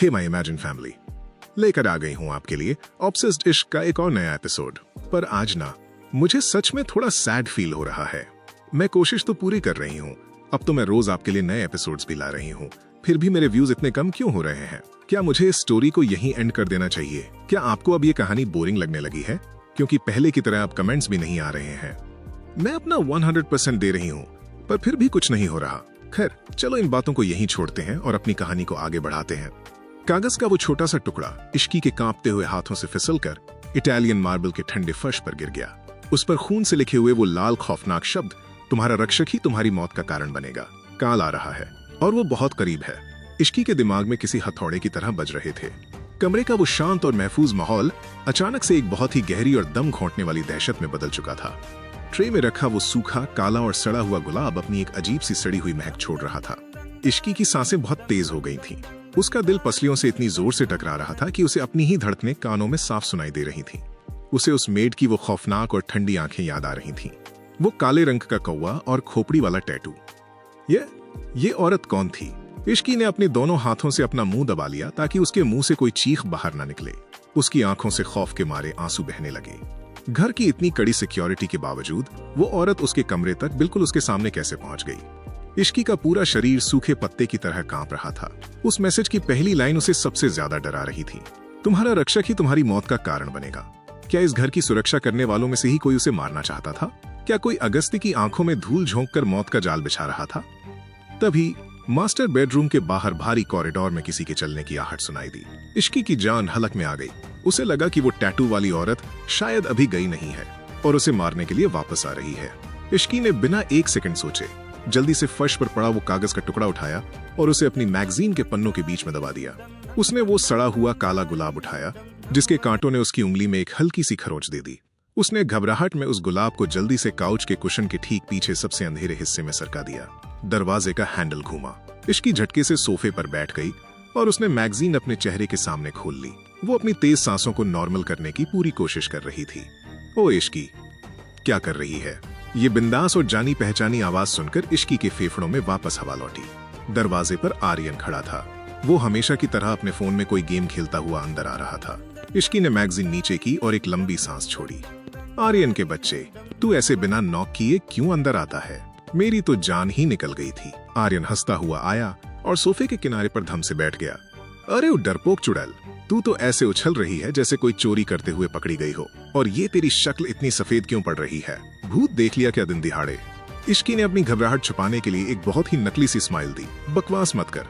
Hey my imagine family, लेकर आ गई हूँ आपके लिए ऑब्सेस्ड इश्क का एक और नया एपिसोड। पर आज ना मुझे सच में थोड़ा सैड फील हो रहा है। मैं कोशिश तो पूरी कर रही हूँ, अब तो मैं रोज आपके लिए नए एपिसोड्स भी ला रही हूँ, फिर भी मेरे व्यूज इतने कम क्यों हो रहे हैं? क्या मुझे इस स्टोरी को यहीं एंड कर देना चाहिए? क्या आपको अब ये कहानी बोरिंग लगने लगी है? क्योंकि पहले की तरह अब कमेंट्स भी नहीं आ रहे हैं। मैं अपना 100% दे रही हूँ, पर फिर भी कुछ नहीं हो रहा। खैर चलो इन बातों को यहीं छोड़ते हैं और अपनी कहानी को आगे बढ़ाते हैं। कागज का वो छोटा सा टुकड़ा इश्की के कांपते हुए हाथों से फिसलकर इटालियन मार्बल के ठंडे फर्श पर गिर गया। उस पर खून से लिखे हुए वो लाल खौफनाक शब्द, तुम्हारा रक्षक ही तुम्हारी मौत का कारण बनेगा, काल आ रहा है और वो बहुत करीब है, इश्की के दिमाग में किसी हथौड़े की तरह बज रहे थे। कमरे का वो शांत और महफूज माहौल अचानक से एक बहुत ही गहरी और दम घोंटने वाली दहशत में बदल चुका था। ट्रे में रखा वो सूखा, काला और सड़ा हुआ गुलाब अपनी एक अजीब सी सड़ी हुई महक छोड़ रहा था। इश्की की सांसें बहुत तेज हो गई थीं। उसका दिल पसलियों से इतनी जोर से टकरा रहा था कि उसे अपनी ही धड़कनें कानों में साफ सुनाई दे रही थीं। उसे उस मेड की वो खौफनाक और ठंडी आंखें याद आ रही थीं, वो काले रंग का कौवा और खोपड़ी वाला टैटू। ये औरत कौन थी? इश्की ने अपने दोनों हाथों से अपना मुंह दबा लिया ताकि उसके मुंह से कोई चीख बाहर ना निकले। उसकी आंखों से खौफ के मारे आंसू बहने लगे। घर की इतनी कड़ी सिक्योरिटी के बावजूद वो औरत उसके कमरे तक बिल्कुल उसके सामने कैसे पहुंच गई? इश्की का पूरा शरीर सूखे पत्ते की तरह कांप रहा था। उस मैसेज की पहली लाइन उसे सबसे ज्यादा डरा रही थी, तुम्हारा रक्षक ही तुम्हारी मौत का कारण बनेगा। क्या इस घर की सुरक्षा करने वालों में से ही कोई उसे मारना चाहता था? क्या कोई अगस्ती की आंखों में धूल झोंककर मौत का जाल बिछा रहा था? तभी मास्टर बेडरूम के बाहर भारी कॉरिडोर में किसी के चलने की आहट सुनाई दी। इश्की की जान हलक में आ गई। उसे लगा कि वो टैटू वाली औरत शायद अभी गई नहीं है और उसे मारने के लिए वापस आ रही है। इश्की ने बिना एक सेकंड सोचे जल्दी से फर्श पर पड़ा वो कागज का टुकड़ा उठाया और उसे अपनी मैगजीन के पन्नों के बीच में दबा दिया। उसने वो सड़ा हुआ काला गुलाब उठाया जिसके कांटों ने उसकी उंगली में एक हल्की सी खरोंच दे दी। उसने घबराहट में उस गुलाब को जल्दी से काउच के कुशन के ठीक पीछे सबसे अंधेरे हिस्से में सरका दिया। दरवाजे का हैंडल घूमा। इश्की झटके से सोफे पर बैठ गई और उसने मैगजीन अपने चेहरे के सामने खोल ली। वो अपनी तेज सांसों को नॉर्मल करने की पूरी कोशिश कर रही थी। ओ इश्की, क्या कर रही है? ये बिंदास और जानी पहचानी आवाज सुनकर इश्की के फेफड़ों में वापस हवा लौटी। दरवाजे पर आर्यन खड़ा था। वो हमेशा की तरह अपने फोन में कोई गेम खेलता हुआ अंदर आ रहा था। इश्की ने मैगजीन नीचे की और एक लंबी सांस छोड़ी। आर्यन के बच्चे, तू ऐसे बिना नॉक किए क्यों अंदर आता है? मेरी तो जान ही निकल गई थी। आर्यन हंसता हुआ आया और सोफे के किनारे पर धम से बैठ गया। अरे ओ डरपोक चुड़ैल, तू तो ऐसे उछल रही है जैसे कोई चोरी करते हुए पकड़ी गई हो। और ये तेरी शक्ल इतनी सफेद क्यों पड़ रही है? भूत देख लिया क्या दिन दिहाड़े? इश्की ने अपनी घबराहट छुपाने के लिए एक बहुत ही नकली सी स्माइल दी। बकवास मत कर,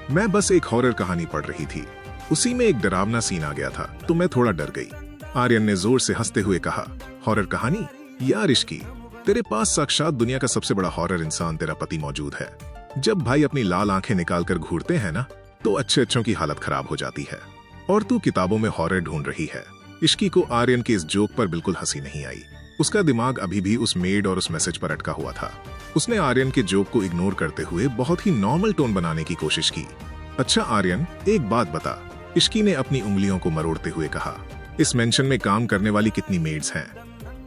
मैं बस एक हॉरर कहानी पढ़ रही थी। उसी में एक डरावना सीन आ गया था तो मैं थोड़ा डर गई। आर्यन ने जोर से हंसते हुए कहा, हॉरर कहानी? यार इश्की, तेरे पास साक्षात दुनिया का सबसे बड़ा हॉरर इंसान तेरा पति मौजूद है। जब भाई अपनी लाल आंखें निकालकर घूरते हैं ना, तो अच्छों की हालत खराब हो जाती है। और तू किताबों में हॉरर ढूंढ रही है। इश्की को आर्यन के इस जोक पर बिल्कुल हंसी नहीं आई। उसका दिमाग अभी भी उस मेड और उस मैसेज पर अटका हुआ था। उसने आर्यन के जोक को इग्नोर करते हुए बहुत ही नॉर्मल टोन बनाने की कोशिश की। अच्छा आर्यन, एक बात बता, इश्की ने अपनी उंगलियों को मरोड़ते हुए कहा। इस मेंशन में काम करने वाली कितनी मेड्स हैं?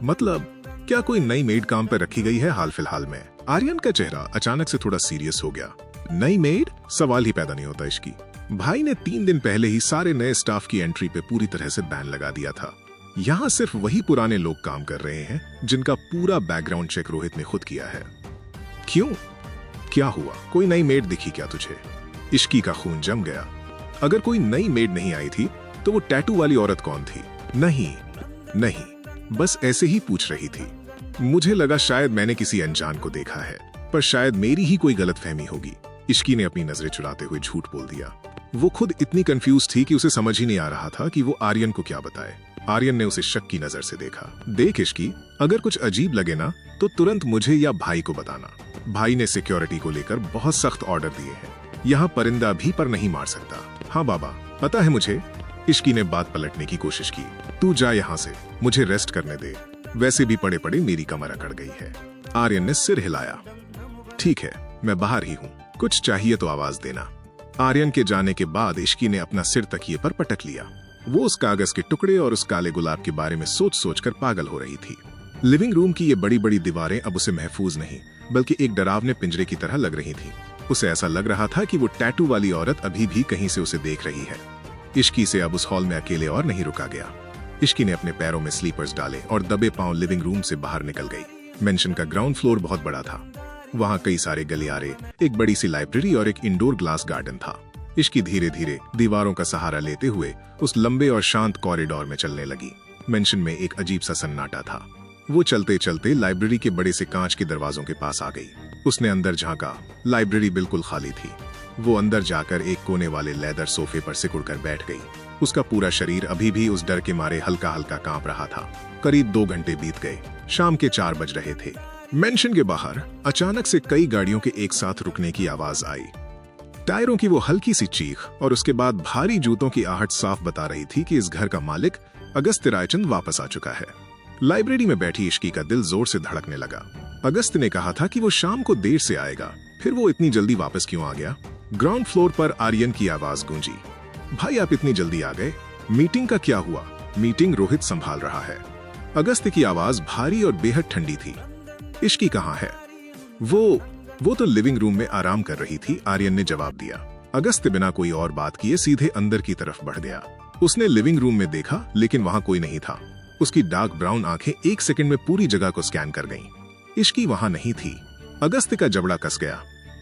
मतलब क्या कोई नई मेड काम पर रखी गई है हाल फिलहाल में? आर्यन का चेहरा अचानक से थोड़ा सीरियस हो गया। नई मेड? सवाल ही पैदा नहीं होता इश्की। भाई ने 3 दिन पहले ही सारे नए स्टाफ की एंट्री पे पूरी तरह से बैन लगा दिया था। यहाँ सिर्फ वही पुराने लोग काम कर रहे हैं जिनका पूरा बैकग्राउंड चेक रोहित ने खुद किया है। क्यों? क्या हुआ? कोई नई मेड दिखी क्या तुझे? इश्की का खून जम गया। अगर कोई नई मेड नहीं आई थी तो वो टैटू वाली औरत कौन थी? नहीं, बस ऐसे ही पूछ रही थी। मुझे लगा शायद मैंने किसी अनजान को देखा है, पर शायद मेरी ही कोई गलतफहमी होगी। इश्की ने अपनी नजरें चुराते हुए झूठ बोल दिया। वो खुद इतनी कंफ्यूज थी कि उसे समझ ही नहीं आ रहा था कि वो आर्यन को क्या बताए। आर्यन ने उसे शक की नजर से देखा। देख इश्की, अगर कुछ अजीब लगे ना तो तुरंत मुझे या भाई को बताना। भाई ने सिक्योरिटी को लेकर बहुत सख्त ऑर्डर दिए हैं। यहाँ परिंदा भी पर नहीं मार सकता। हाँ बाबा, पता है मुझे। इश्की ने बात पलटने की कोशिश की। तू जा यहाँ से, मुझे रेस्ट करने दे। वैसे भी पड़े पड़े मेरी कमर अकड़ गई है। आर्यन ने सिर हिलाया। ठीक है, मैं बाहर ही हूँ, कुछ चाहिए तो आवाज देना। आर्यन के जाने के बाद इश्की ने अपना सिर तकिए पर पटक लिया। वो उस कागज के टुकड़े और उस काले गुलाब के बारे में सोच सोचकर पागल हो रही थी। लिविंग रूम की ये बड़ी बड़ी दीवारें अब उसे महफूज नहीं बल्कि एक डरावने पिंजरे की तरह लग रही थी। उसे ऐसा लग रहा था कि वो टैटू वाली औरत अभी भी कहीं से उसे देख रही है। इश्की से अब उस हॉल में अकेले और नहीं रुका गया। इश्की ने अपने पैरों में स्लीपर्स डाले और दबे पांव लिविंग रूम से बाहर निकल गई। मेंशन का ग्राउंड फ्लोर बहुत बड़ा था। वहां कई सारे गलियारे, एक बड़ी सी लाइब्रेरी और एक इंडोर ग्लास गार्डन था। इश्की धीरे धीरे दीवारों का सहारा लेते हुए उस लंबे और शांत कॉरिडोर में चलने लगी। मेंशन में एक अजीब सा सन्नाटा था। वो चलते चलते लाइब्रेरी के बड़े से कांच के दरवाजों के पास आ गई। उसने अंदर झांका। लाइब्रेरी बिल्कुल खाली थी। वो अंदर जाकर एक कोने वाले लेदर सोफे पर सिकुड़कर बैठ गई। उसका पूरा शरीर अभी भी उस डर के मारे हल्का हल्का कांप रहा था। करीब 2 घंटे बीत गए। शाम के 4 बज रहे थे। मेंशन के बाहर अचानक से कई गाड़ियों के एक साथ रुकने की आवाज आई। टायरों की वो हल्की सी चीख और उसके बाद भारी जूतों की आहट साफ बता रही थी कि इस घर का मालिक अगस्त्य रायचंद वापस आ चुका है। लाइब्रेरी में बैठी इश्की का दिल जोर से धड़कने लगा। अगस्त्य ने कहा था कि वो शाम को देर से आएगा, फिर वो इतनी जल्दी वापस क्यों आ गया? ग्राउंड फ्लोर पर आर्यन की आवाज गूंजी। भाई, आप इतनी जल्दी आ गए? मीटिंग का क्या हुआ? मीटिंग रोहित संभाल रहा है। अगस्त्य की आवाज भारी और बेहद ठंडी थी। इश्की कहाँ है? वो तो लिविंग रूम में आराम कर रही थी, आर्यन ने जवाब दिया। अगस्त्य बिना कोई और बात किए सीधे अंदर की तरफ बढ़ गया। उसने लिविंग रूम में देखा, लेकिन वहां कोई नहीं था। उसकी डार्क ब्राउन आंखें 1 सेकंड में पूरी जगह को स्कैन कर गईं। इश्की वहां नहीं थी। अगस्त्य का जबड़ा कस गया।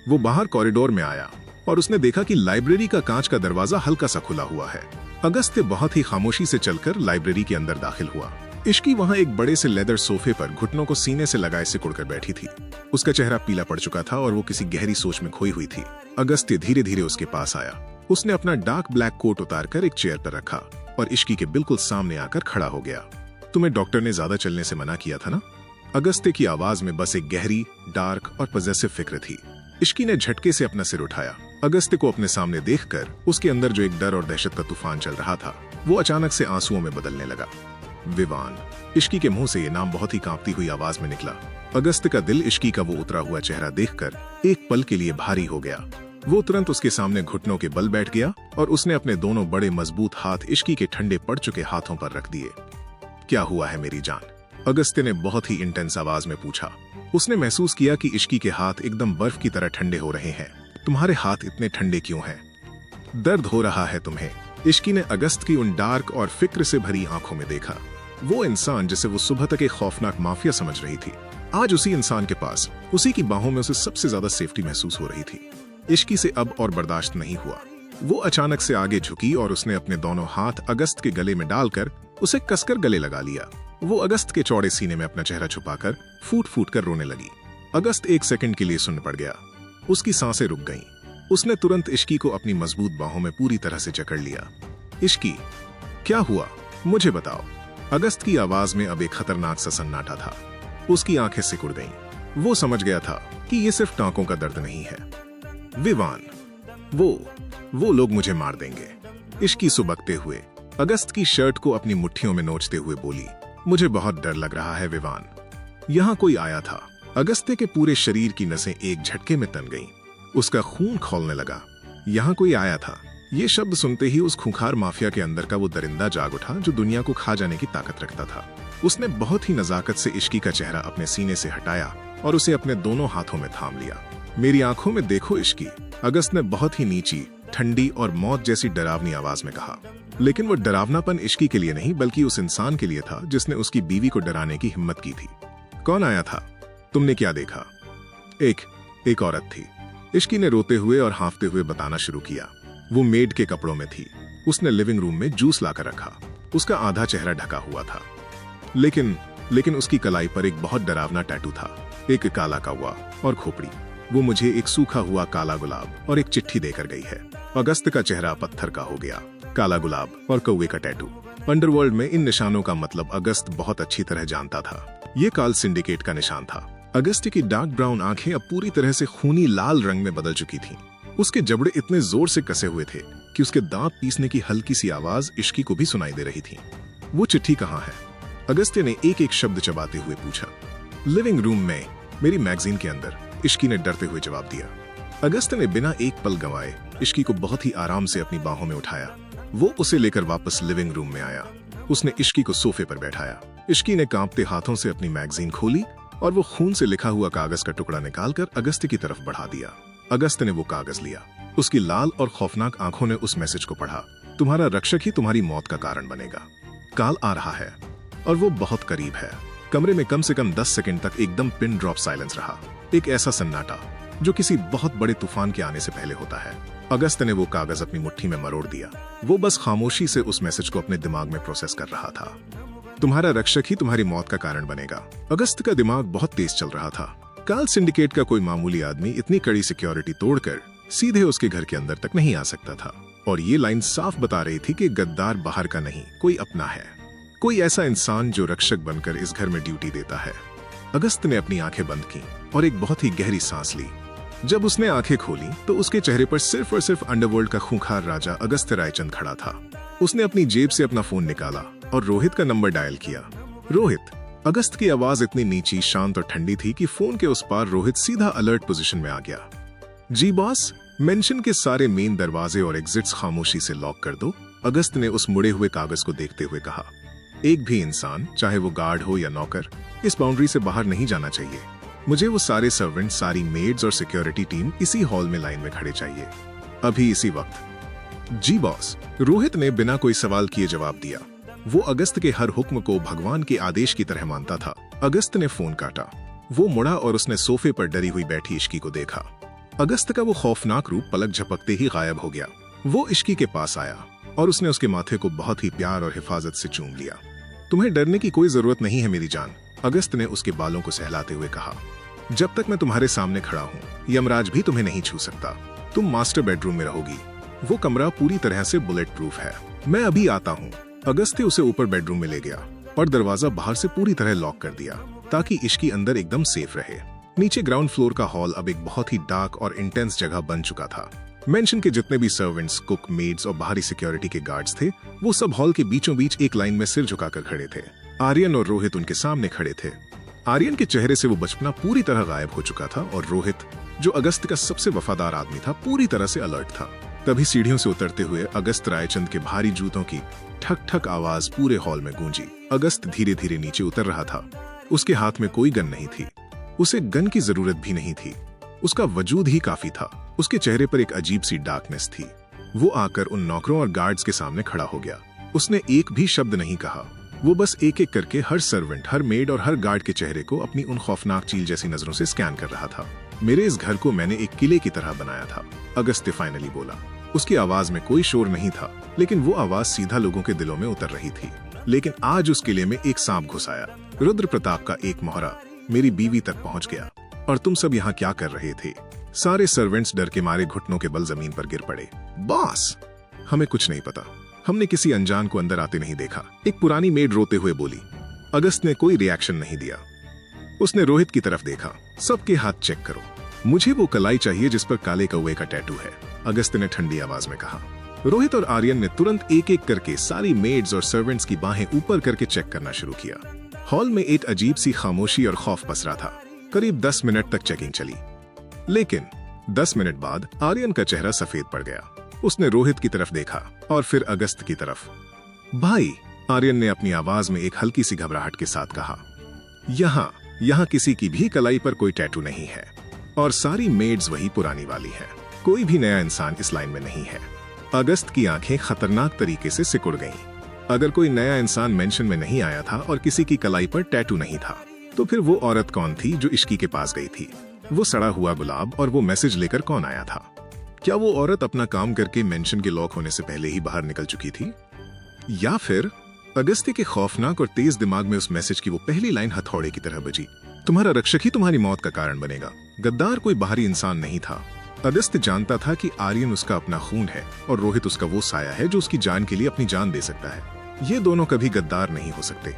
वो बाहर कॉरिडोर में आया और उसने देखा कि लाइब्रेरी का कांच का दरवाजा हल्का सा खुला हुआ है। अगस्त्य बहुत ही खामोशी से चलकर लाइब्रेरी के अंदर दाखिल हुआ। इश्की वहां एक बड़े से लेदर सोफे पर घुटनों को सीने से लगाए सिकुड़कर बैठी थी। उसका चेहरा पीला पड़ चुका था और वो किसी गहरी सोच में खोई हुई थी। अगस्त्य धीरे धीरे उसके पास आया। उसने अपना डार्क ब्लैक कोट उतारकर एक चेयर पर रखा और इश्की के बिल्कुल सामने आकर खड़ा हो गया। तुम्हें डॉक्टर ने ज्यादा चलने से मना किया था ना? अगस्त्य की आवाज में बस एक गहरी, डार्क और पॉजेसिव फिक्र थी। इश्की ने झटके से अपना सिर उठाया। अगस्त्य को अपने सामने देखकर उसके अंदर जो एक डर और दहशत का तूफान चल रहा था, वो अचानक से आंसुओं में बदलने लगा। विवान। इश्की के मुंह से ये नाम बहुत ही कांपती हुई आवाज में निकला। अगस्त्य का दिल इश्की का वो उतरा हुआ चेहरा देखकर एक पल के लिए भारी हो गया। वो तुरंत उसके सामने घुटनों के बल बैठ गया और उसने अपने दोनों बड़े मजबूत हाथ इश्की के ठंडे पड़ चुके हाथों पर रख दिए। क्या हुआ है मेरी जान? अगस्त्य ने बहुत ही इंटेंस आवाज में पूछा। उसने महसूस किया कि इश्की के हाथ एकदम बर्फ की तरह ठंडे हो रहे हैं। तुम्हारे हाथ इतने ठंडे क्यों हैं? दर्द हो रहा है तुम्हें? इश्की ने अगस्त की उन डार्क और फिक्र से भरी आंखों में देखा। वो इंसान जिसे वो सुबह तक एक खौफनाक माफिया समझ रही थी, आज उसी इंसान के पास, उसी की बाहों में उसे सबसे ज्यादा सेफ्टी महसूस हो रही थी। इश्की से अब और बर्दाश्त नहीं हुआ। वो अचानक से आगे झुकी और उसने अपने दोनों हाथ अगस्त के गले में डालकर उसे कसकर गले लगा लिया। वो अगस्त के चौड़े सीने में अपना चेहरा छुपाकर फूट फूट कर रोने लगी। अगस्त 1 सेकंड के लिए सुन्न पड़ गया। उसकी सांसें रुक गईं। उसने तुरंत इश्की को अपनी मजबूत बाहों में पूरी तरह से जकड़ लिया। इश्की, क्या हुआ? मुझे बताओ। अगस्त की आवाज में अब एक खतरनाक सा सन्नाटा था। उसकी आंखें सिकुड़ गईं। वो समझ गया था कि ये सिर्फ टांकों का दर्द नहीं है। विवान, वो लोग मुझे मार देंगे। इश्की सुबकते हुए अगस्त की शर्ट को अपनी मुट्ठियों में नोचते हुए बोली, मुझे बहुत डर लग रहा है विवान। यहाँ कोई आया था। अगस्त्य के पूरे शरीर की नसें एक झटके में तन गईं। उसका खून खौलने लगा। यहाँ कोई आया था। ये शब्द सुनते ही उस खूंखार माफिया के अंदर का वो दरिंदा जाग उठा जो दुनिया को खा जाने की ताकत रखता था। उसने बहुत ही नजाकत से इश्की का चेहरा अपने सीने से हटाया और उसे अपने दोनों हाथों में थाम लिया। मेरी आंखों में देखो इश्की, अगस्त ने बहुत ही नीची, ठंडी और मौत जैसी डरावनी आवाज में कहा। लेकिन वो डरावनापन इश्की के लिए नहीं बल्कि उस इंसान के लिए था जिसने उसकी बीवी को डराने की हिम्मत की थी। कौन आया था? तुमने क्या देखा? एक औरत थी। इश्की ने रोते हुए और हांफते हुए बताना शुरू किया। वो मेड के कपड़ों में थी। उसने लिविंग रूम में जूस लाकर रखा। उसका आधा चेहरा ढका हुआ था, लेकिन उसकी कलाई पर एक बहुत डरावना टैटू था, एक काला कौवा और खोपड़ी। वो मुझे एक सूखा हुआ काला गुलाब और एक चिट्ठी देकर गई है। अगस्त का चेहरा पत्थर का हो गया। काला गुलाब और कौवे का टैटू। अंडरवर्ल्ड में इन निशानों का मतलब अगस्त बहुत अच्छी तरह जानता था। ये काल सिंडिकेट का निशान था। अगस्त की डार्क ब्राउन आंखें अब पूरी तरह से खूनी लाल रंग में बदल चुकी थीं। उसके जबड़े इतने जोर से कसे हुए थे कि उसके दांत पीसने की हल्की सी आवाज इश्की को भी सुनाई दे रही थी। वो चिट्ठी कहाँ है? अगस्त्य ने एक एक शब्द चबाते हुए पूछा। लिविंग रूम में, मेरी मैगजीन के अंदर, इश्की ने डरते हुए जवाब दिया। अगस्त्य ने बिना एक पल गंवाए इश्की को बहुत ही आराम से अपनी बाहों में उठाया। वो उसे लेकर वापस लिविंग रूम में आया। उसने इश्की को सोफे पर बैठाया। इश्की ने कांपते हाथों से अपनी मैगजीन खोली और वो खून से लिखा हुआ कागज का टुकड़ा निकालकर अगस्त्य की तरफ बढ़ा दिया। अगस्त ने वो कागज लिया। उसकी लाल और खौफनाक आंखों ने उस मैसेज को पढ़ा। तुम्हारा रक्षक ही तुम्हारी मौत का कारण बनेगा। काल आ रहा है और वो बहुत करीब है। कमरे में कम से कम 10 सेकंड तक एकदम पिन ड्रॉप साइलेंस रहा। एक ऐसा सन्नाटा जो किसी बहुत बड़े तूफान के आने से पहले होता है। अगस्त ने वो कागज अपनी मुट्ठी में मरोड़ दिया। वो बस खामोशी से उस मैसेज को अपने दिमाग में प्रोसेस कर रहा था। तुम्हारा रक्षक ही तुम्हारी मौत का कारण बनेगा। अगस्त का दिमाग बहुत तेज चल रहा था। काल सिंडिकेट का कोई मामूली आदमी इतनी कड़ी सिक्योरिटी तोड़कर सीधे उसके घर के अंदर तक नहीं आ सकता था। और ये लाइन साफ बता रही थी कि गद्दार बाहर का नहीं, कोई अपना है। कोई ऐसा इंसान जो रक्षक बनकर इस घर में ड्यूटी देता है। अगस्त ने अपनी आंखें बंद की और एक बहुत ही गहरी सांस ली। जब उसने आंखें खोली तो उसके चेहरे पर सिर्फ और सिर्फ अंडरवर्ल्ड का खूंखार राजा अगस्त रायचंद खड़ा था। उसने अपनी जेब से अपना फोन निकाला और रोहित का नंबर डायल किया। रोहित। अगस्त की आवाज इतनी नीची, शांत और ठंडी थी कि फोन के उस पार रोहित सीधा अलर्ट पोजीशन में आ गया। जी बॉस, मेंशन के सारे मेन दरवाजे और एग्जिट्स खामोशी से लॉक कर दो। अगस्त ने उस मुड़े हुए कागज को देखते हुए कहा। एक भी इंसान, चाहे वो गार्ड हो या नौकर, इस बाउंड्री से बाहर नहीं जाना चाहिए। मुझे वो सारे सर्वेंट, सारी मेड्स और सिक्योरिटी टीम इसी हॉल में लाइन में खड़े चाहिए, अभी इसी वक्त। जी बॉस, रोहित ने बिना कोई सवाल किए जवाब दिया। वो अगस्त के हर हुक्म को भगवान के आदेश की तरह मानता था। अगस्त ने फोन काटा। वो मुड़ा और उसने सोफे पर डरी हुई बैठी इश्की को देखा। अगस्त का वो खौफनाक रूप पलक झपकते ही गायब हो गया। वो इश्की के पास आया और उसने उसके माथे को बहुत ही प्यार और हिफाजत से चूम लिया। तुम्हें डरने की कोई जरूरत नहीं है मेरी जान, अगस्त ने उसके बालों को सहलाते हुए कहा। जब तक मैं तुम्हारे सामने खड़ा हूँ, यमराज भी तुम्हें नहीं छू सकता। तुम मास्टर बेडरूम में रहोगी। वो कमरा पूरी तरह से बुलेट प्रूफ है। मैं अभी आता हूँ। अगस्त उसे ऊपर बेडरूम में ले गया और दरवाजा बाहर से पूरी तरह लॉक कर दिया ताकि इश्की अंदर एकदम सेफ रहे। नीचे ग्राउंड फ्लोर का हॉल अब एक बहुत ही डार्क और इंटेंस जगह बन चुका था। मेंशन के जितने भी सर्वेंट्स, कुक, मेड्स और बाहरी सिक्योरिटी के गार्ड्स थे, वो सब हॉल के बीचों बीच एक लाइन में सिर झुकाकर खड़े थे। आर्यन और रोहित उनके सामने खड़े थे। आर्यन के चेहरे से वो बचपना पूरी तरह गायब हो चुका था और रोहित, जो अगस्त का सबसे वफादार आदमी था, पूरी तरह से अलर्ट था। तभी सीढ़ियों से उतरते हुए अगस्त रायचंद के भारी जूतों की ठक ठक आवाज पूरे हॉल में गूंजी। अगस्त धीरे धीरे नीचे उतर रहा था। उसके हाथ में कोई गन नहीं थी। उसे गन की जरूरत भी नहीं थी। उसका वजूद ही काफी था। उसके चेहरे पर एक अजीब सी डार्कनेस थी। वो आकर उन नौकरों और गार्ड्स के सामने खड़ा हो गया। उसने एक भी शब्द नहीं कहा। वो बस एक एक करके हर सर्वेंट, हर मेड और हर गार्ड के चेहरे को अपनी उन खौफनाक चील जैसी नजरों से स्कैन कर रहा था। मेरे इस घर को मैंने एक किले की तरह बनाया था, अगस्त फाइनली बोला। उसकी आवाज में कोई शोर नहीं था, लेकिन वो आवाज सीधा लोगों के दिलों में उतर रही थी। लेकिन आज उस किले में एक सांप घुस आया। रुद्र प्रताप का एक मोहरा मेरी बीवी तक पहुंच गया। और तुम सब यहाँ क्या कर रहे थे? सारे सर्वेंट्स डर के मारे घुटनों के बल जमीन पर गिर पड़े। बॉस, हमें कुछ नहीं पता। हमने किसी अनजान को अंदर आते नहीं देखा, एक पुरानी मेड रोते हुए बोली। अगस्त ने कोई रिएक्शन नहीं दिया। उसने रोहित की तरफ देखा। सबके हाथ चेक करो। मुझे वो कलाई चाहिए जिस पर काले कौवे का टैटू है, अगस्त ने ठंडी आवाज में कहा। रोहित और आर्यन ने तुरंत एक एक करके सारी मेड्स और सर्वेंट्स की बाहें ऊपर करके चेक करना शुरू किया। हॉल में एक अजीब सी खामोशी और खौफ पसरा था। करीब 10 मिनट तक चेकिंग चली, लेकिन 10 मिनट बाद आर्यन का चेहरा सफेद पड़ गया। उसने रोहित की तरफ देखा और फिर अगस्त की तरफ। भाई, आर्यन ने अपनी आवाज में एक हल्की सी घबराहट के साथ कहा, यहाँ किसी की भी कलाई पर कोई टैटू नहीं है और सारी मेड्स वही पुरानी वाली है। कोई भी नया इंसान इस लाइन में नहीं है। अगस्त की आंखें खतरनाक तरीके से सिकुड़ गईं। अगर कोई नया इंसान मेंशन में नहीं आया था और किसी की कलाई पर टैटू नहीं था, तो फिर वो औरत कौन थी जो इश्की के पास गई थी? वो सड़ा हुआ गुलाब और वो मैसेज लेकर कौन आया था? क्या वो औरत अपना काम करके मेंशन के लॉक होने से पहले ही बाहर निकल चुकी थी? या फिर अगस्ती के खौफनाक और तेज दिमाग में उस मैसेज की वो पहली लाइन हथौड़े की तरह बजी, तुम्हारा रक्षक ही तुम्हारी मौत का कारण बनेगा। गद्दार कोई बाहरी इंसान नहीं था। अगस्त जानता था कि आर्यन उसका अपना खून है और रोहित उसका वो साया है जो उसकी जान के लिए अपनी जान दे सकता है। ये दोनों कभी गद्दार नहीं हो सकते।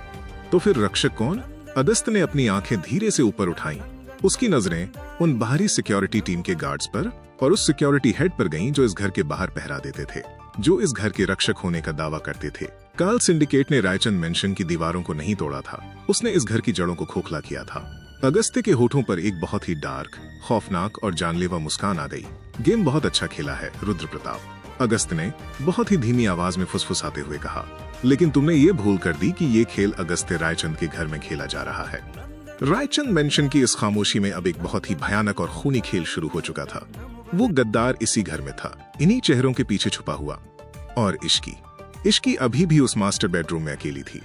तो फिर रक्षक कौन? अगस्त ने अपनी आंखें धीरे से ऊपर उठाईं। उसकी नजरें उन बाहरी सिक्योरिटी टीम के गार्ड्स पर और उस सिक्योरिटी हेड पर गईं जो इस घर के बाहर पहरा देते थे, जो इस घर के रक्षक होने का दावा करते थे। काल सिंडिकेट ने रायचंद मेंशन की दीवारों को नहीं तोड़ा था, उसने इस घर की जड़ों को खोखला किया था। अगस्त्य के होठों पर एक बहुत ही डार्क, खौफनाक और जानलेवा मुस्कान आ गई। गेम बहुत अच्छा खेला है रुद्र प्रताप, अगस्त्य ने बहुत ही धीमी आवाज में फुसफुसाते हुए कहा। लेकिन तुमने ये भूल कर दी कि ये खेल अगस्त्य रायचंद के घर में खेला जा रहा है। रायचंद मेंशन की इस खामोशी में अब एक बहुत ही भयानक और खूनी खेल शुरू हो चुका था। वो गद्दार इसी घर में था, इन्हीं चेहरों के पीछे छुपा हुआ। और इश्की अभी भी उस मास्टर बेडरूम में अकेली थी।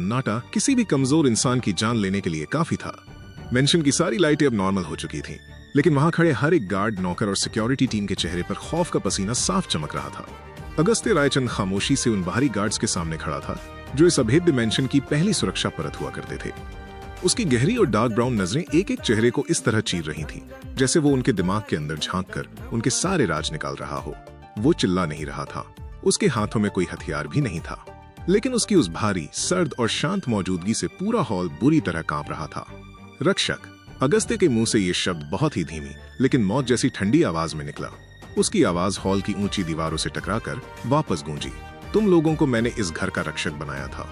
नाटा किसी भी कमजोर इंसान की जान लेने के लिए काफी था। मेंशन की सारी लाइटें अब नॉर्मल हो चुकी थीं, लेकिन वहां खड़े हर एक गार्ड, नौकर और सिक्योरिटी टीम के चेहरे पर खौफ का पसीना साफ चमक रहा था। अगस्त्य रायचंद खामोशी से उन बाहरी गार्ड्स के सामने खड़ा था जो इस अभेद्य मेंशन की पहली सुरक्षा परत हुआ करते थे। उसकी गहरी और डार्क ब्राउन नजरें एक एक चेहरे को इस तरह चीर रही थीं, जैसे वो उनके दिमाग के अंदर झांक कर उनके सारे राज निकाल रहा हो। वो चिल्ला नहीं रहा था, उसके हाथों में कोई हथियार भी नहीं था, लेकिन उसकी उस भारी, सर्द और शांत मौजूदगी से पूरा हॉल बुरी तरह कांप रहा था। रक्षक। अगस्त्य के मुंह से ये शब्द बहुत ही धीमी लेकिन मौत जैसी ठंडी आवाज में निकला। उसकी आवाज हॉल की ऊंची दीवारों से टकराकर वापस गूंजी। तुम लोगों को मैंने इस घर का रक्षक बनाया था,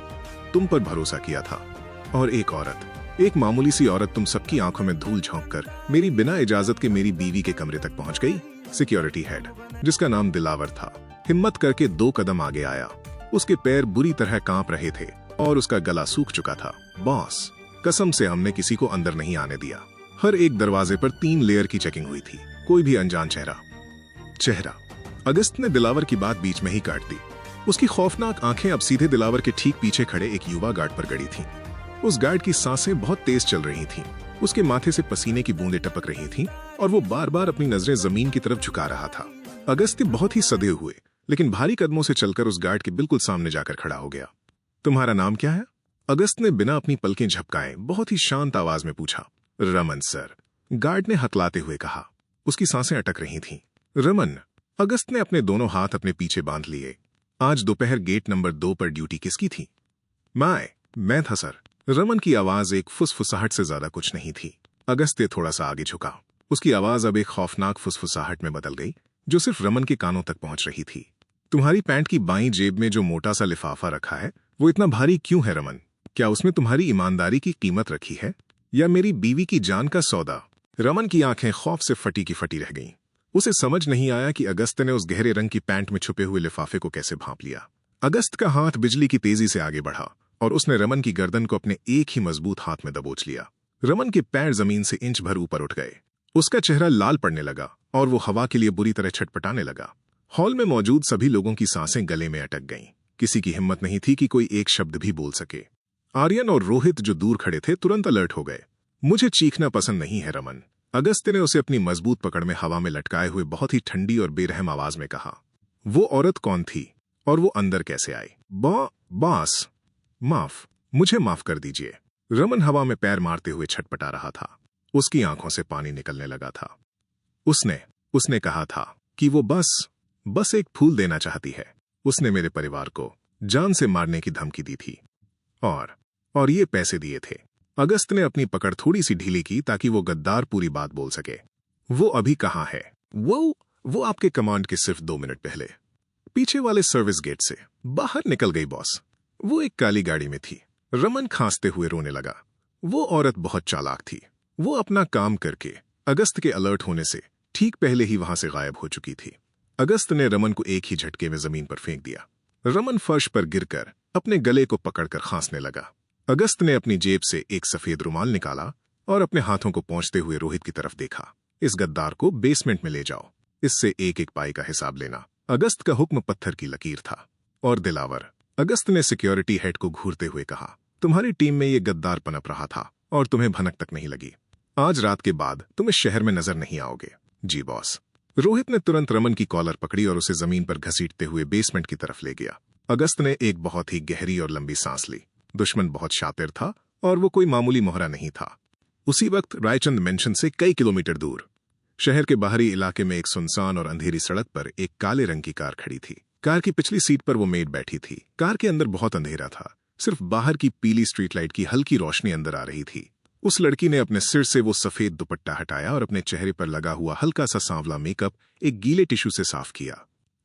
तुम पर भरोसा किया था, और एक औरत, एक मामूली सी औरत तुम सबकी आंखों में धूल झोंककर मेरी बिना इजाजत के मेरी बीवी के कमरे तक पहुंच गई। सिक्योरिटी हेड, जिसका नाम दिलावर था, हिम्मत करके 2 कदम आगे आया। उसके पैर बुरी तरह कांप रहे थे और उसका गला सूख चुका था। बॉस, कसम से हमने किसी को अंदर नहीं आने दिया। हर एक दरवाजे पर 3 लेयर की चेकिंग हुई थी, कोई भी अनजान चेहरा। अगस्त ने दिलावर की बात बीच में ही काट दी। उसकी खौफनाक आंखें अब सीधे दिलावर के ठीक पीछे खड़े एक युवा गार्ड पर गड़ी थीं। उस गार्ड की सांसें बहुत तेज चल रही थीं, उसके माथे से पसीने की बूंदें टपक रही थीं और वो बार बार अपनी नजरें जमीन की तरफ झुका रहा था। अगस्त्य बहुत ही सधे हुए लेकिन भारी कदमों से चलकर उस गार्ड के बिल्कुल सामने जाकर खड़ा हो गया। तुम्हारा नाम क्या है? अगस्त ने बिना अपनी पलकें झपकाए बहुत ही शांत आवाज में पूछा। रमन सर, गार्ड ने हकलाते हुए कहा। उसकी सांसें अटक रही थीं। रमन। अगस्त ने अपने दोनों हाथ अपने पीछे बांध लिए। आज दोपहर गेट नंबर 2 पर ड्यूटी किसकी थी? मैं था सर। रमन की आवाज एक फुसफुसाहट से ज्यादा कुछ नहीं थी। अगस्त्य थोड़ा सा आगे झुका। उसकी आवाज अब एक खौफनाक फुसफुसाहट में बदल गई जो सिर्फ रमन के कानों तक पहुंच रही थी। तुम्हारी पैंट की बाईं जेब में जो मोटा सा लिफाफा रखा है वो इतना भारी क्यों है रमन? क्या उसमें तुम्हारी ईमानदारी की कीमत रखी है या मेरी बीवी की जान का सौदा? रमन की आंखें खौफ से फटी की फटी रह गईं। उसे समझ नहीं आया कि अगस्त ने उस गहरे रंग की पैंट में छुपे हुए लिफाफे को कैसे भांप लिया। अगस्त का हाथ बिजली की तेजी से आगे बढ़ा और उसने रमन की गर्दन को अपने एक ही मजबूत हाथ में दबोच लिया। रमन के पैर जमीन से इंच भर ऊपर उठ गए। उसका चेहरा लाल पड़ने लगा और वो हवा के लिए बुरी तरह छटपटाने लगा। हॉल में मौजूद सभी लोगों की सांसें गले में अटक गईं। किसी की हिम्मत नहीं थी कि कोई एक शब्द भी बोल सके। आर्यन और रोहित जो दूर खड़े थे तुरंत अलर्ट हो गए। मुझे चीखना पसंद नहीं है रमन, अगस्त्य ने उसे अपनी मजबूत पकड़ में हवा में लटकाए हुए बहुत ही ठंडी और बेरहम आवाज में कहा। वो औरत कौन थी और वो अंदर कैसे आई? बॉस, मुझे माफ कर दीजिए। रमन हवा में पैर मारते हुए छटपटा रहा था। उसकी आंखों से पानी निकलने लगा था। उसने कहा था कि वो बस एक फूल देना चाहती है। उसने मेरे परिवार को जान से मारने की धमकी दी थी और ये पैसे दिए थे। अगस्त ने अपनी पकड़ थोड़ी सी ढीली की ताकि वो गद्दार पूरी बात बोल सके। वो अभी कहाँ है? वो आपके कमांड के सिर्फ 2 मिनट पहले पीछे वाले सर्विस गेट से बाहर निकल गई बॉस। वो एक काली गाड़ी में थी। रमन खांसते हुए रोने लगा। वो औरत बहुत चालाक थी। वो अपना काम करके अगस्त के अलर्ट होने से ठीक पहले ही वहां से गायब हो चुकी थी। अगस्त ने रमन को एक ही झटके में जमीन पर फेंक दिया। रमन फर्श पर गिरकर अपने गले को पकड़कर खांसने लगा। अगस्त ने अपनी जेब से एक सफेद रुमाल निकाला और अपने हाथों को पहुंचते हुए रोहित की तरफ देखा। इस गद्दार को बेसमेंट में ले जाओ, इससे एक पाई का हिसाब लेना। अगस्त का हुक्म पत्थर की लकीर था। और दिलावर, अगस्त ने सिक्योरिटी हेड को घूरते हुए कहा, तुम्हारी टीम में ये गद्दार पनप रहा था और तुम्हें भनक तक नहीं लगी। आज रात के बाद तुम इस शहर में नजर नहीं आओगे। जी बॉस। रोहित ने तुरंत रमन की कॉलर पकड़ी और उसे जमीन पर घसीटते हुए बेसमेंट की तरफ ले गया। अगस्त ने एक बहुत ही गहरी और लंबी सांस ली। दुश्मन बहुत शातिर था और वो कोई मामूली मोहरा नहीं था। उसी वक्त रायचंद मेंशन से कई किलोमीटर दूर शहर के बाहरी इलाके में एक सुनसान और अंधेरी सड़क पर एक काले रंग की कार खड़ी थी। कार की पिछली सीट पर वो मेड बैठी थी। कार के अंदर बहुत अंधेरा था। सिर्फ बाहर की पीली स्ट्रीट लाइट की हल्की रोशनी अंदर आ रही थी। उस लड़की ने अपने सिर से वो सफेद दुपट्टा हटाया और अपने चेहरे पर लगा हुआ हल्का सा सांवला मेकअप एक गीले टिश्यू से साफ किया।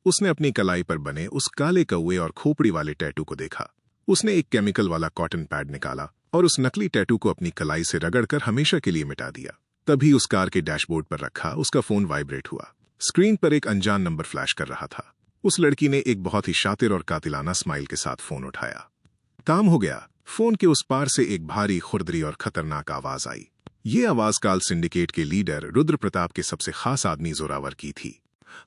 उसने अपनी कलाई पर बने उस काले कौवे और खोपड़ी वाले टैटू को देखा। उसने एक केमिकल वाला कॉटन पैड निकाला और उस नकली टैटू को अपनी कलाई से रगड़कर हमेशा के लिए मिटा दिया। तभी उस कार के डैशबोर्ड पर रखा उसका फोन वाइब्रेट हुआ। स्क्रीन पर एक अनजान नंबर फ्लैश कर रहा था। उस लड़की ने एक बहुत ही शातिर और कातिलाना स्माइल के साथ फोन उठाया। काम हो गया। फोन के उस पार से एक भारी खुरदरी और खतरनाक आवाज आई। ये आवाज काल सिंडिकेट के लीडर रुद्र प्रताप के सबसे खास आदमी जोरावर की थी।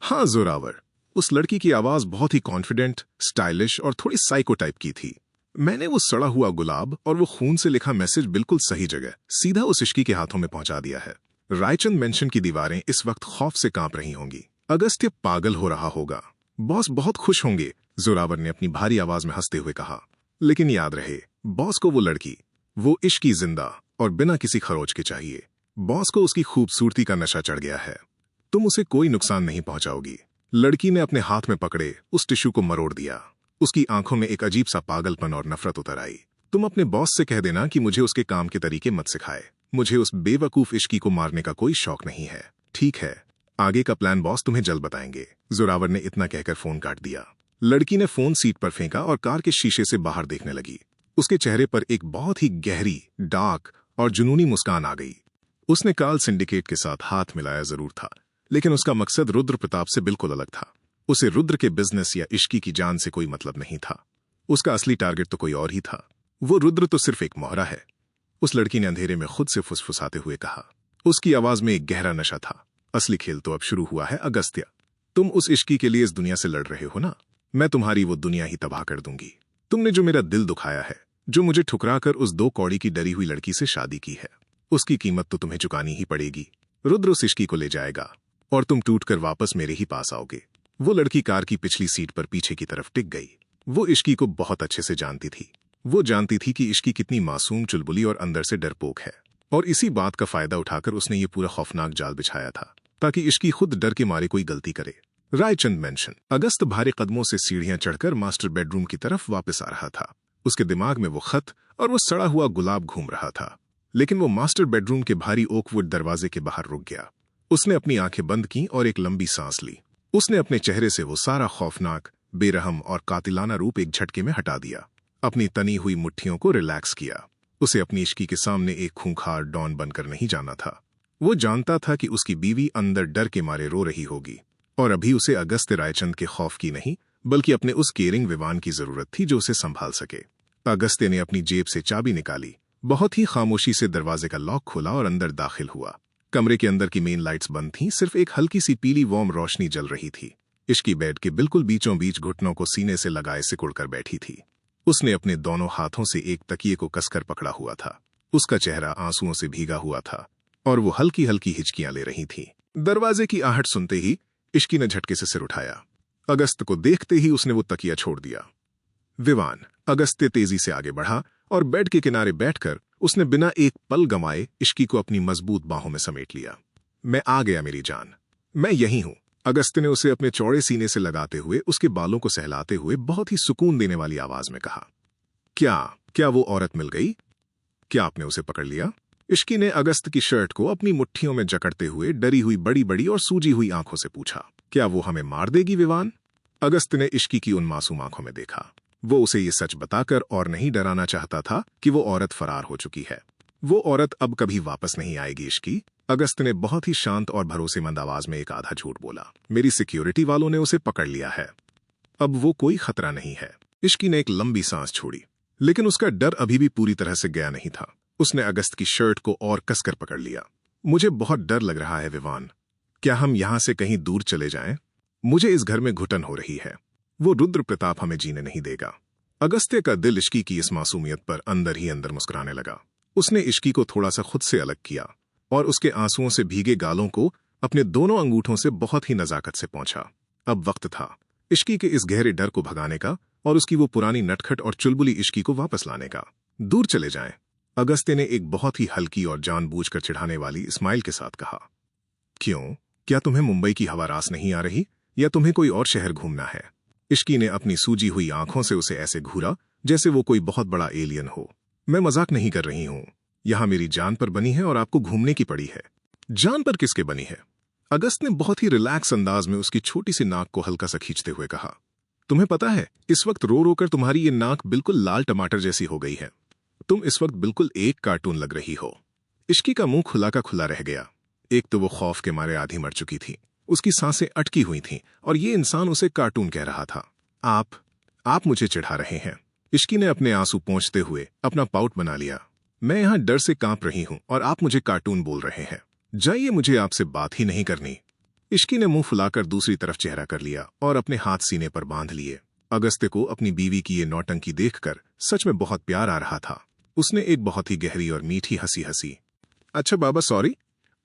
हाँ, जोरावर। उस लड़की की आवाज बहुत ही कॉन्फिडेंट, स्टाइलिश और थोड़ी साइको टाइप की थी। मैंने वो सड़ा हुआ गुलाब और वो खून से लिखा मैसेज बिल्कुल सही जगह सीधा उस इश्की के हाथों में पहुंचा दिया है। रायचंद मेंशन की दीवारें इस वक्त खौफ से कांप रही होंगी। अगस्त्य पागल हो रहा होगा। बॉस बहुत खुश होंगे, जोरावर ने अपनी भारी आवाज में हंसते हुए कहा। लेकिन याद रहे, बॉस को वो लड़की, वो इश्की जिंदा और बिना किसी खरोच के चाहिए। बॉस को उसकी खूबसूरती का नशा चढ़ गया है। तुम उसे कोई नुकसान नहीं पहुंचाओगी। लड़की ने अपने हाथ में पकड़े उस टिश्यू को मरोड़ दिया। उसकी आंखों में एक अजीब सा पागलपन और नफरत उतर आई। तुम अपने बॉस से कह देना कि मुझे उसके काम के तरीके मत सिखाए। मुझे उस बेवकूफ इश्की को मारने का कोई शौक नहीं है। ठीक है, आगे का प्लान बॉस तुम्हें जल्द बताएंगे। जोरावर ने इतना कहकर फोन काट दिया। लड़की ने फोन सीट पर फेंका और कार के शीशे से बाहर देखने लगी। उसके चेहरे पर एक बहुत ही गहरी, डार्क और जुनूनी मुस्कान आ गई। उसने काल सिंडिकेट के साथ हाथ मिलाया जरूर था, लेकिन उसका मकसद रुद्र प्रताप से बिल्कुल अलग था। उसे रुद्र के बिजनेस या इश्की की जान से कोई मतलब नहीं था। उसका असली टारगेट तो कोई और ही था। वो रुद्र तो सिर्फ एक मोहरा है। उस लड़की ने अंधेरे में खुद से फुसफुसाते हुए कहा। उसकी आवाज में एक गहरा नशा था। असली खेल तो अब शुरू हुआ है अगस्त्य। तुम उस इश्की के लिए इस दुनिया से लड़ रहे हो ना? मैं तुम्हारी वो दुनिया ही तबाह कर दूंगी। तुमने जो मेरा दिल दुखाया है, जो मुझे ठुकराकर उस 2 कौड़ी की डरी हुई लड़की से शादी की है, उसकी कीमत तो तुम्हें चुकानी ही पड़ेगी। रुद्र उस इश्की को ले जाएगा और तुम टूटकर वापस मेरे ही पास आओगे। वो लड़की कार की पिछली सीट पर पीछे की तरफ टिक गई। वो इश्की को बहुत अच्छे से जानती थी। वो जानती थी कि इश्की कितनी मासूम, चुलबुली और अंदर से डरपोक है, और इसी बात का फायदा उठाकर उसने ये पूरा खौफनाक जाल बिछाया था ताकि इश्की खुद डर के मारे कोई गलती करे। रायचंद मेंशन। अगस्त भारी कदमों से सीढ़ियां चढ़कर मास्टर बेडरूम की तरफ वापस आ रहा था। उसके दिमाग में वो खत और वो सड़ा हुआ गुलाब घूम रहा था, लेकिन वो मास्टर बेडरूम के भारी ओकवुड दरवाजे के बाहर रुक गया। उसने अपनी आंखें बंद की और एक लंबी सांस ली। उसने अपने चेहरे से वो सारा खौफनाक, बेरहम और कातिलाना रूप एक झटके में हटा दिया। अपनी तनी हुई मुट्ठियों को रिलैक्स किया। उसे अपनी इश्की के सामने एक खूंखार डॉन बनकर नहीं जाना था। वो जानता था कि उसकी बीवी अंदर डर के मारे रो रही होगी, और अभी उसे अगस्त्य रायचंद के खौफ की नहीं, बल्कि अपने उस केयरिंग विवान की जरूरत थी जो उसे संभाल सके। अगस्त्य ने अपनी जेब से चाबी निकाली, बहुत ही खामोशी से दरवाजे का लॉक खोला और अंदर दाखिल हुआ। कमरे के अंदर की मेन लाइट्स बंद थीं, सिर्फ एक हल्की सी पीली वार्म रोशनी जल रही थी। इश्की बेड के बिल्कुल बीचों बीच घुटनों को सीने से लगाए सिकुड़कर बैठी थी। उसने अपने दोनों हाथों से एक तकिए को कसकर पकड़ा हुआ था। उसका चेहरा आंसुओं से भीगा हुआ था और वो हल्की हल्की हिचकियां ले रही थी। दरवाजे की आहट सुनते ही इश्की ने झटके से सिर उठाया। अगस्त को देखते ही उसने वो तकिया छोड़ दिया। विवान। अगस्त्य तेजी से आगे बढ़ा और बेड के किनारे बैठकर उसने बिना एक पल गंवाए इश्की को अपनी मजबूत बाहों में समेट लिया। मैं आ गया मेरी जान, मैं यही हूं। अगस्त्य ने उसे अपने चौड़े सीने से लगाते हुए, उसके बालों को सहलाते हुए बहुत ही सुकून देने वाली आवाज में कहा। क्या वो औरत मिल गई? क्या आपने उसे पकड़ लिया? इश्की ने अगस्त की शर्ट को अपनी मुट्ठियों में जकड़ते हुए डरी हुई बड़ी बड़ी और सूजी हुई आंखों से पूछा। क्या वो हमें मार देगी विवान? अगस्त ने इश्की की उन मासूम आंखों में देखा। वो उसे ये सच बताकर और नहीं डराना चाहता था कि वो औरत फरार हो चुकी है। वो औरत अब कभी वापस नहीं आएगी इश्की। अगस्त ने बहुत ही शांत और भरोसेमंद आवाज में एक आधा झूठ बोला। मेरी सिक्योरिटी वालों ने उसे पकड़ लिया है। अब वो कोई खतरा नहीं है। इश्की ने एक लंबी सांस छोड़ी, लेकिन उसका डर अभी भी पूरी तरह से गया नहीं था। उसने अगस्त की शर्ट को और कसकर पकड़ लिया। मुझे बहुत डर लग रहा है विवान। क्या हम यहां से कहीं दूर चले जाएं? मुझे इस घर में घुटन हो रही है। वो रुद्र प्रताप हमें जीने नहीं देगा। अगस्त्य का दिल इश्की की इस मासूमियत पर अंदर ही अंदर मुस्कुराने लगा। उसने इश्की को थोड़ा सा खुद से अलग किया और उसके आंसुओं से भीगे गालों को अपने दोनों अंगूठों से बहुत ही नजाकत से पहुंचा। अब वक्त था इश्की के इस गहरे डर को भगाने का और उसकी वो पुरानी नटखट और चुलबुली इश्की को वापस लाने का। दूर चले जाएं। अगस्त्य ने एक बहुत ही हल्की और जानबूझकर चिढ़ाने वाली स्माइल के साथ कहा। क्यों? क्या तुम्हें मुंबई की हवा रास नहीं आ रही, या तुम्हें कोई और शहर घूमना है? इश्की ने अपनी सूजी हुई आंखों से उसे ऐसे घूरा जैसे वो कोई बहुत बड़ा एलियन हो। मैं मजाक नहीं कर रही हूं। यहां मेरी जान पर बनी है और आपको घूमने की पड़ी है। जान पर किसके बनी है? अगस्त ने बहुत ही रिलैक्स अंदाज में उसकी छोटी सी नाक को हल्का सा खींचते हुए कहा। तुम्हें पता है, इस वक्त रो रो कर तुम्हारी ये नाक बिल्कुल लाल टमाटर जैसी हो गई है। तुम इस वक्त बिल्कुल एक कार्टून लग रही हो। इश्की का मुंह खुला का खुला रह गया। एक तो वो खौफ के मारे आधी मर चुकी थी, उसकी सांसें अटकी हुई थीं, और ये इंसान उसे कार्टून कह रहा था। आप मुझे चिढ़ा रहे हैं। इश्की ने अपने आंसू पोंछते हुए अपना पाउट बना लिया। मैं यहाँ डर से कांप रही हूँ और आप मुझे कार्टून बोल रहे हैं। जाइए, मुझे आपसे बात ही नहीं करनी। इश्की ने मुंह फुलाकर दूसरी तरफ चेहरा कर लिया और अपने हाथ सीने पर बांध लिए। अगस्त्य को अपनी बीवी की ये नौटंकी देखकर सच में बहुत प्यार आ रहा था। उसने एक बहुत ही गहरी और मीठी हंसी हंसी। अच्छा बाबा, सॉरी।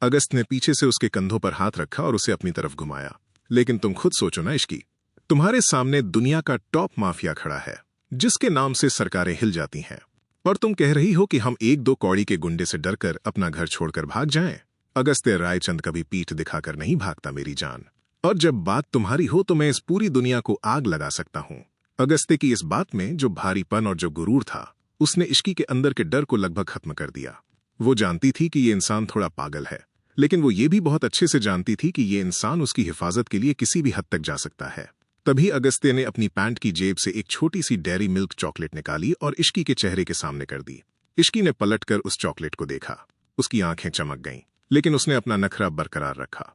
अगस्त ने पीछे से उसके कंधों पर हाथ रखा और उसे अपनी तरफ घुमाया। लेकिन तुम खुद सोचो ना इश्की, तुम्हारे सामने दुनिया का टॉप माफिया खड़ा है, जिसके नाम से सरकारें हिल जाती हैं, और तुम कह रही हो कि हम एक दो कौड़ी के गुंडे से डरकर अपना घर छोड़कर भाग जाएं। अगस्त्य रायचंद कभी पीठ दिखाकर नहीं भागता मेरी जान, और जब बात तुम्हारी हो तो मैं इस पूरी दुनिया को आग लगा सकता हूं। अगस्त्य की इस बात में जो भारीपन और जो गुरूर था, उसने इश्की के अंदर के डर को लगभग खत्म कर दिया। वो जानती थी कि ये इंसान थोड़ा पागल है, लेकिन वो ये भी बहुत अच्छे से जानती थी कि ये इंसान उसकी हिफाजत के लिए किसी भी हद तक जा सकता है। तभी अगस्त्य ने अपनी पैंट की जेब से एक छोटी सी डेयरी मिल्क चॉकलेट निकाली और इश्की के चेहरे के सामने कर दी। इश्की ने पलटकर उस चॉकलेट को देखा। उसकी आंखें चमक गईं, लेकिन उसने अपना नखरा बरकरार रखा।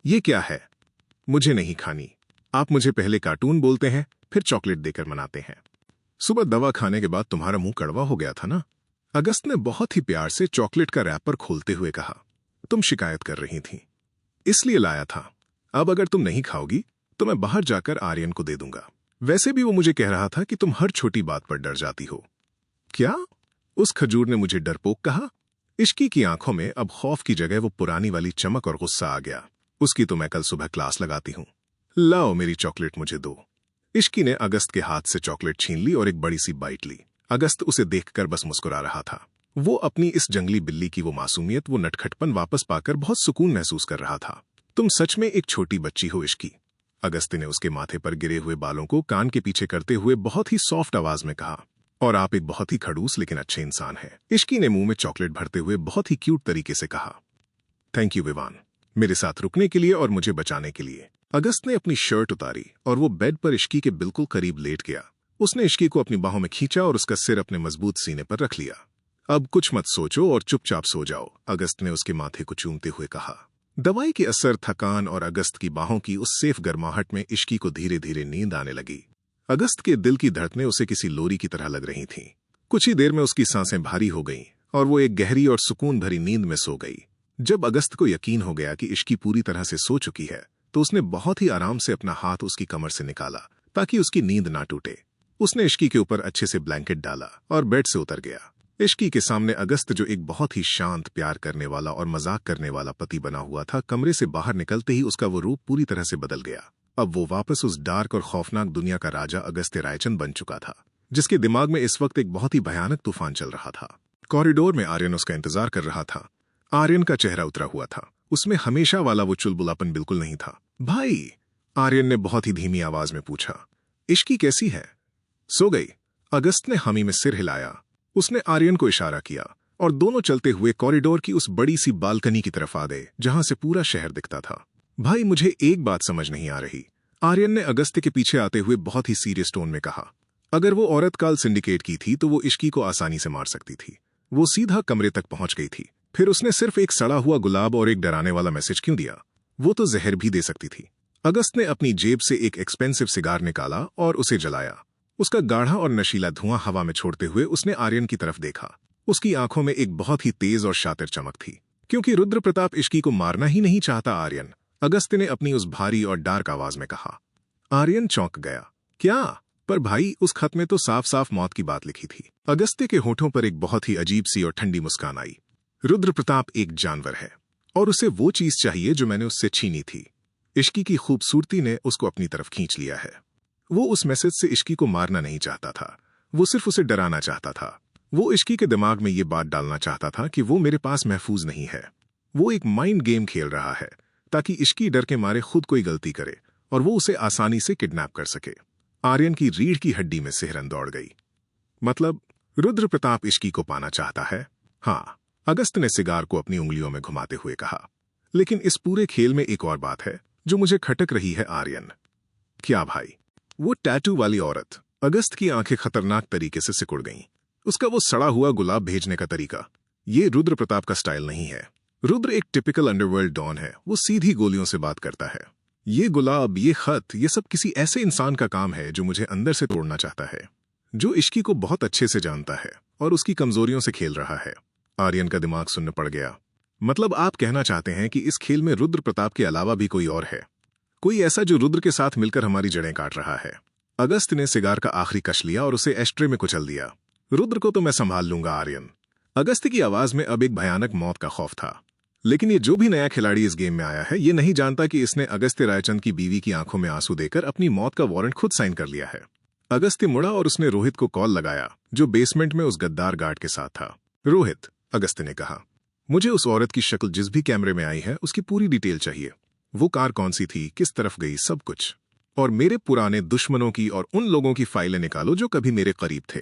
ये क्या है? मुझे नहीं खानी। आप मुझे पहले कार्टून बोलते हैं, फिर चॉकलेट देकर मनाते हैं। सुबह दवा खाने के बाद तुम्हारा मुंह कड़वा हो गया था ना? अगस्त ने बहुत ही प्यार से चॉकलेट का रैपर खोलते हुए कहा। तुम शिकायत कर रही थी, इसलिए लाया था। अब अगर तुम नहीं खाओगी तो मैं बाहर जाकर आर्यन को दे दूंगा। वैसे भी वो मुझे कह रहा था कि तुम हर छोटी बात पर डर जाती हो। क्या? उस खजूर ने मुझे डरपोक कहा। इश्की की आंखों में अब खौफ की जगह वो पुरानी वाली चमक और गुस्सा आ गया। उसकी तो मैं कल सुबह क्लास लगाती हूं। लाओ, मेरी चॉकलेट मुझे दो। इश्की ने अगस्त के हाथ से चॉकलेट छीन ली और एक बड़ी सी बाइट ली। अगस्त उसे देखकर बस मुस्कुरा रहा था। वो अपनी इस जंगली बिल्ली की वो मासूमियत, वो नटखटपन वापस पाकर बहुत सुकून महसूस कर रहा था। तुम सच में एक छोटी बच्ची हो इश्की। अगस्त्य ने उसके माथे पर गिरे हुए बालों को कान के पीछे करते हुए बहुत ही सॉफ्ट आवाज में कहा। और आप एक बहुत ही खड़ूस लेकिन अच्छे इंसान हैं। इश्की ने मुंह में चॉकलेट भरते हुए बहुत ही क्यूट तरीके से कहा। थैंक यू विवान, मेरे साथ रुकने के लिए और मुझे बचाने के लिए। अगस्त ने अपनी शर्ट उतारी और वो बेड पर इश्की के बिल्कुल करीब लेट गया। उसने इश्की को अपनी बाहों में खींचा और उसका सिर अपने मजबूत सीने पर रख लिया। अब कुछ मत सोचो और चुपचाप सो जाओ, अगस्त ने उसके माथे को चूमते हुए कहा। दवाई के असर, थकान और अगस्त की बाहों की उस सेफ गर्माहट में इश्की को धीरे धीरे नींद आने लगी। अगस्त के दिल की धड़कनें उसे किसी लोरी की तरह लग रही थीं। कुछ ही देर में उसकी सांसें भारी हो गईं और वो एक गहरी और सुकून भरी नींद में सो गई। जब अगस्त को यकीन हो गया कि इश्की पूरी तरह से सो चुकी है, तो उसने बहुत ही आराम से अपना हाथ उसकी कमर से निकाला ताकि उसकी नींद ना टूटे। उसने इश्की के ऊपर अच्छे से ब्लैंकेट डाला और बेड से उतर गया। इश्की के सामने अगस्त, जो एक बहुत ही शांत, प्यार करने वाला और मजाक करने वाला पति बना हुआ था, कमरे से बाहर निकलते ही उसका वो रूप पूरी तरह से बदल गया। अब वो वापस उस डार्क और खौफनाक दुनिया का राजा अगस्त्य रायचंद बन चुका था, जिसके दिमाग में इस वक्त एक बहुत ही भयानक तूफान चल रहा था। कॉरिडोर में आर्यन उसका इंतजार कर रहा था। आर्यन का चेहरा उतरा हुआ था। उसमें हमेशा वाला वो चुलबुलापन बिल्कुल नहीं था। भाई, आर्यन ने बहुत ही धीमी आवाज में पूछा, इश्की कैसी है? सो गई। अगस्त ने हामी में सिर हिलाया। उसने आर्यन को इशारा किया और दोनों चलते हुए कॉरिडोर की उस बड़ी सी बालकनी की तरफ आ गए, जहां से पूरा शहर दिखता था। भाई, मुझे एक बात समझ नहीं आ रही, आर्यन ने अगस्त्य के पीछे आते हुए बहुत ही सीरियस टोन में कहा। अगर वो औरत काल सिंडिकेट की थी तो वो इश्की को आसानी से मार सकती थी। वो सीधा कमरे तक पहुंच गई थी। फिर उसने सिर्फ एक सड़ा हुआ गुलाब और एक डराने वाला मैसेज क्यों दिया? वो तो जहर भी दे सकती थी। अगस्त ने अपनी जेब से एक एक्सपेंसिव सिगार निकाला और उसे जलाया। उसका गाढ़ा और नशीला धुआं हवा में छोड़ते हुए उसने आर्यन की तरफ देखा। उसकी आंखों में एक बहुत ही तेज और शातिर चमक थी। क्योंकि रुद्र प्रताप इश्की को मारना ही नहीं चाहता आर्यन, अगस्त्य ने अपनी उस भारी और डार्क आवाज में कहा। आर्यन चौंक गया। क्या? पर भाई, उस खत में तो साफ साफ मौत की बात लिखी थी। अगस्त्य के होठों पर एक बहुत ही अजीब सी और ठंडी मुस्कान आई। रुद्र प्रताप एक जानवर है और उसे वो चीज चाहिए जो मैंने उससे छीनी थी। इश्की की खूबसूरती ने उसको अपनी तरफ खींच लिया है। वो उस मैसेज से इश्की को मारना नहीं चाहता था, वो सिर्फ उसे डराना चाहता था। वो इश्की के दिमाग में ये बात डालना चाहता था कि वो मेरे पास महफूज नहीं है। वो एक माइंड गेम खेल रहा है ताकि इश्की डर के मारे खुद कोई गलती करे और वो उसे आसानी से किडनैप कर सके। आर्यन की रीढ़ की हड्डी में सिहरन दौड़ गई। मतलब रुद्र प्रताप इश्की को पाना चाहता है? हाँ, अगस्त ने सिगार को अपनी उंगलियों में घुमाते हुए कहा। लेकिन इस पूरे खेल में एक और बात है जो मुझे खटक रही है आर्यन। क्या भाई? वो टैटू वाली औरत। अगस्त की आंखें खतरनाक तरीके से सिकुड़ गईं। उसका वो सड़ा हुआ गुलाब भेजने का तरीका, ये रुद्र प्रताप का स्टाइल नहीं है। रुद्र एक टिपिकल अंडरवर्ल्ड डॉन है। वो सीधी गोलियों से बात करता है। ये गुलाब, ये खत, ये सब किसी ऐसे इंसान का काम है जो मुझे अंदर से तोड़ना चाहता है। जो इश्की को बहुत अच्छे से जानता है और उसकी कमजोरियों से खेल रहा है। आर्यन का दिमाग सुन्न पड़ गया। मतलब आप कहना चाहते हैं कि इस खेल में रुद्र प्रताप के अलावा भी कोई और है, कोई ऐसा जो रुद्र के साथ मिलकर हमारी जड़ें काट रहा है। अगस्त ने सिगार का आखिरी कश लिया और उसे एस्ट्रे में कुचल दिया। रुद्र को तो मैं संभाल लूंगा आर्यन। अगस्त की आवाज में अब एक भयानक मौत का खौफ था। लेकिन ये जो भी नया खिलाड़ी इस गेम में आया है, ये नहीं जानता कि इसने अगस्त्य रायचंद की बीवी की आंखों में आंसू देकर अपनी मौत का वारंट खुद साइन कर लिया है। अगस्त्य मुड़ा और उसने रोहित को कॉल लगाया, जो बेसमेंट में उस गद्दार गार्ड के साथ था। रोहित, अगस्त्य ने कहा, मुझे उस औरत की शक्ल जिस भी कैमरे में आई है उसकी पूरी डिटेल चाहिए। वो कार कौन सी थी, किस तरफ गई, सब कुछ। और मेरे पुराने दुश्मनों की और उन लोगों की फाइलें निकालो जो कभी मेरे करीब थे।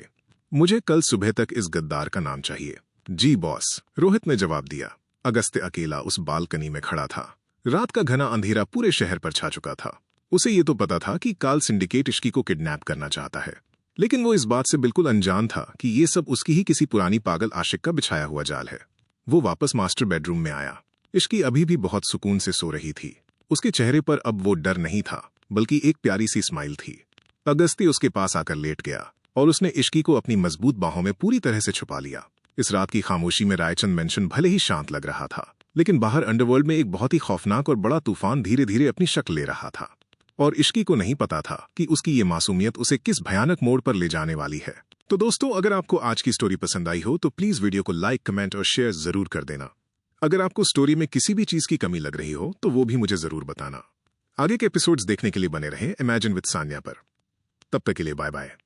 मुझे कल सुबह तक इस गद्दार का नाम चाहिए। जी बॉस, रोहित ने जवाब दिया। अगस्त्य अकेला उस बालकनी में खड़ा था। रात का घना अंधेरा पूरे शहर पर छा चुका था। उसे ये तो पता था कि काल सिंडिकेट इश्की को किडनैप करना चाहता है, लेकिन वो इस बात से बिल्कुल अनजान था कि ये सब उसकी ही किसी पुरानी पागल आशिक का बिछाया हुआ जाल है। वो वापस मास्टर बेडरूम में आया। इश्की अभी भी बहुत सुकून से सो रही थी। उसके चेहरे पर अब वो डर नहीं था, बल्कि एक प्यारी सी स्माइल थी। अगस्त्य उसके पास आकर लेट गया और उसने इश्की को अपनी मजबूत बाहों में पूरी तरह से छुपा लिया। इस रात की खामोशी में रायचंद मेंशन भले ही शांत लग रहा था, लेकिन बाहर अंडरवर्ल्ड में एक बहुत ही खौफनाक और बड़ा तूफान धीरे धीरे अपनी शक्ल ले रहा था। और इश्की को नहीं पता था कि उसकी ये मासूमियत उसे किस भयानक मोड़ पर ले जाने वाली है। तो दोस्तों, अगर आपको आज की स्टोरी पसंद आई हो तो प्लीज वीडियो को लाइक, कमेंट और शेयर जरूर कर देना। अगर आपको स्टोरी में किसी भी चीज की कमी लग रही हो तो वो भी मुझे जरूर बताना। आगे के एपिसोड्स देखने के लिए बने रहें इमेजिन विद सान्या पर। तब तक के लिए बाय बाय।